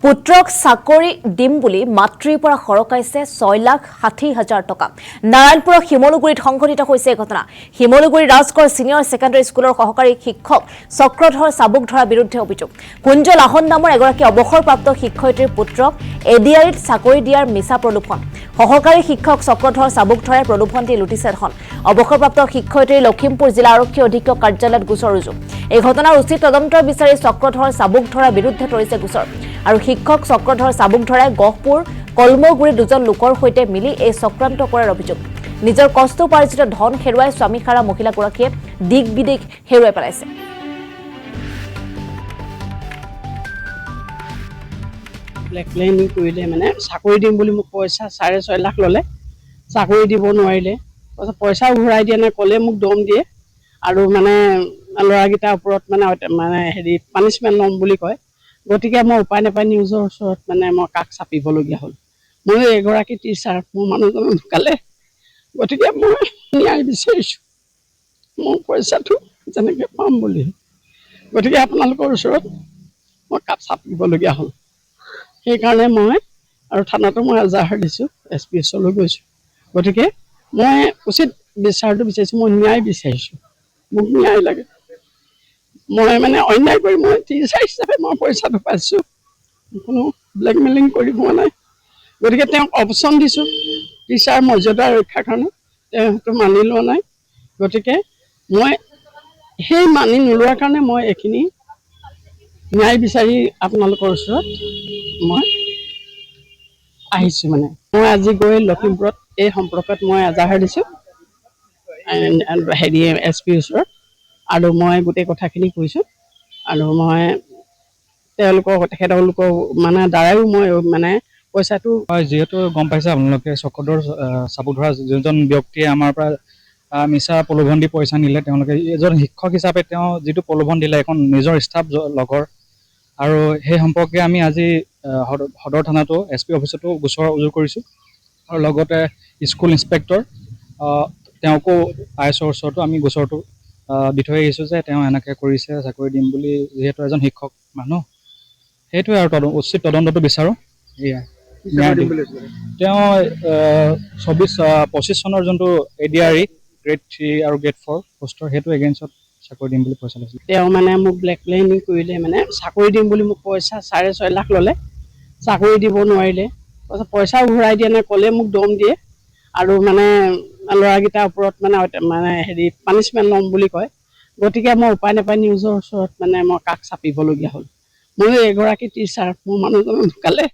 পুত্ৰক চাকৰি দিম বুলি মাতৃৰ পৰা সৰকাইছে 6,60,000 টকা। নাৰায়ণপুৰৰ শিমলুগুৰিত সংঘটিত হৈছে এই ঘটনা। শিমলুগুৰি ৰাজগড় ছিনিয়ৰ ছেকেণ্ডাৰী স্কুলৰ সহকাৰী শিক্ষক চক্ৰধৰ চাবুক ধৰাৰ বিৰুদ্ধে অভিযোগ। কুঞ্জ লাহন নামৰ এগৰাকী অৱসৰপ্ৰাপ্ত শিক্ষয়িত্ৰীৰ পুত্ৰক এডিআৰিত চাকৰি দিয়াৰ মিছা প্ৰলোভন। সহকাৰী শিক্ষক চক্ৰধৰ চাবুক ধৰাই প্ৰলোভন দি লুটিছে ধন। অৱসৰপ্ৰাপ্ত শিক্ষয়িত্ৰী লখিমপুৰ জিলা আৰক্ষী অধীক্ষক কাৰ্যালয়ত গোচৰ ৰুজু। এই ঘটনাৰ উচিত তদন্ত বিচাৰি চক্ৰধৰ চাবুক ধৰাৰ বিৰুদ্ধে তৰিছে গোচৰ। আৰু শিক্ষক চক্ৰধৰ চাবুক ধৰাই গহপুৰ কলমগুৰি দুজন লোকৰ সৈতে মিলি এই চক্ৰান্ত কৰাৰ অভিযোগ। নিজৰ কষ্টোপাৰ্জিত ধন হেৰুৱাই স্বামীহাৰা মহিলাগৰাকীয়ে দিক বিদিক হেৰুৱাই পেলাইছে। ব্লেকমেইলিং কৰিলে মানে চাকৰি দিম বুলি মোক পইচা 6.5 লাখ ল'লে, চাকৰি দিব নোৱাৰিলে। পইচা ঘূৰাই দিয়া নাই, ক'লে মোক দম দিয়ে আৰু মানে ল'ৰাকেইটাৰ ওপৰত মানে পানিছমেণ্ট ল'ম বুলি কয়। গতিকে মই উপায় নাপাই নিউজৰ ওচৰত মই কাষ চাপিবলগীয়া হ'ল। মই এগৰাকী টিচাৰ, মোৰ মানুহজন ঢুকালে। গতিকে মই ন্যায় বিচাৰিছোঁ, মোৰ পইচাটো যেনেকৈ পাম বুলি। গতিকে আপোনালোকৰ ওচৰত মই কাষ চাপিবলগীয়া হ'ল। সেইকাৰণে মই আৰু থানাতো মই এজাহাৰ দিছোঁ, SP-লৈ গৈছোঁ। গতিকে মই উচিত বিচাৰটো বিচাৰিছোঁ, মই ন্যায় বিচাৰিছোঁ, মোক ন্যায় লাগে। মই অন্যায় কৰি মই টিচাৰ হিচাপে মই পইচাটো পাইছোঁ, কোনো ব্লেকমেইলিং কৰি পোৱা নাই। গতিকে তেওঁক অপশ্যন দিছোঁ টিচাৰ মৰ্যাদা ৰক্ষাৰ কাৰণে, তেওঁ সেইটো মানি লোৱা নাই। গতিকে মই সেই মানি নোলোৱাৰ কাৰণে মই এইখিনি ন্যায় বিচাৰি আপোনালোকৰ ওচৰত মই আহিছোঁ। মই আজি গৈ লখিমপুৰত এই সম্পৰ্কত মই এজাহাৰ দিছোঁ SP-ৰ ওচৰত, আৰু মই গোটেই কথাখিনি কৈছোঁ। আৰু মই তেখেতলোকৰ দ্বাৰাও মই পইচাটো যিহেতু গম পাইছে আপোনালোকে, চক্ৰধৰ চাবুক ধৰা যোনজন ব্যক্তিয়ে আমাৰ পৰা মিছা প্ৰলোভন দি পইচা নিলে, তেওঁলোকে এজন শিক্ষক হিচাপে তেওঁ যিটো প্ৰলোভন দিলে এখন নিজৰ ষ্টাফ লগৰ, আৰু সেই সম্পৰ্কে আমি আজি সদৰ থানাতো SP অফিচতো গোচৰ ৰুজু কৰিছোঁ। আৰু লগতে স্কুল ইনস্পেক্টৰ তেওঁকো IS-ৰ ওচৰতো আমি গোচৰটো দি থৈ আহিছোঁ যে তেওঁ এনেকৈ কৰিছে চাকৰি দিম বুলি, যিহেতু এজন শিক্ষক মানুহ। সেইটোৱে আৰু উচিত তদন্তটো বিচাৰোঁ। এয়া তেওঁ 25 চনৰ যোনটো ADRE গ্ৰেড 3 আৰু গ্ৰেড 4 পোষ্টৰ, সেইটো এগেইনষ্টত চাকৰি দিম বুলি পইচা লৈছিল। তেওঁ মোক ব্লেকমেইলিং কৰিলে, চাকৰি দিম বুলি মোক পইচা 6.5 লাখ ল'লে, চাকৰি দিব নোৱাৰিলে। পইচা ঘূৰাই দিয়া নাই, ক'লে মোক দম দিয়ে আৰু ল'ৰাকেইটাৰ ওপৰত পানিছমেণ্ট ল'ম বুলি কয়। গতিকে মই উপায় নাপাই নিউজৰ ওচৰত মই কাষ চাপিবলগীয়া হ'ল। মই এগৰাকী টিচাৰ, মোৰ মানুহজন ঢুকালে।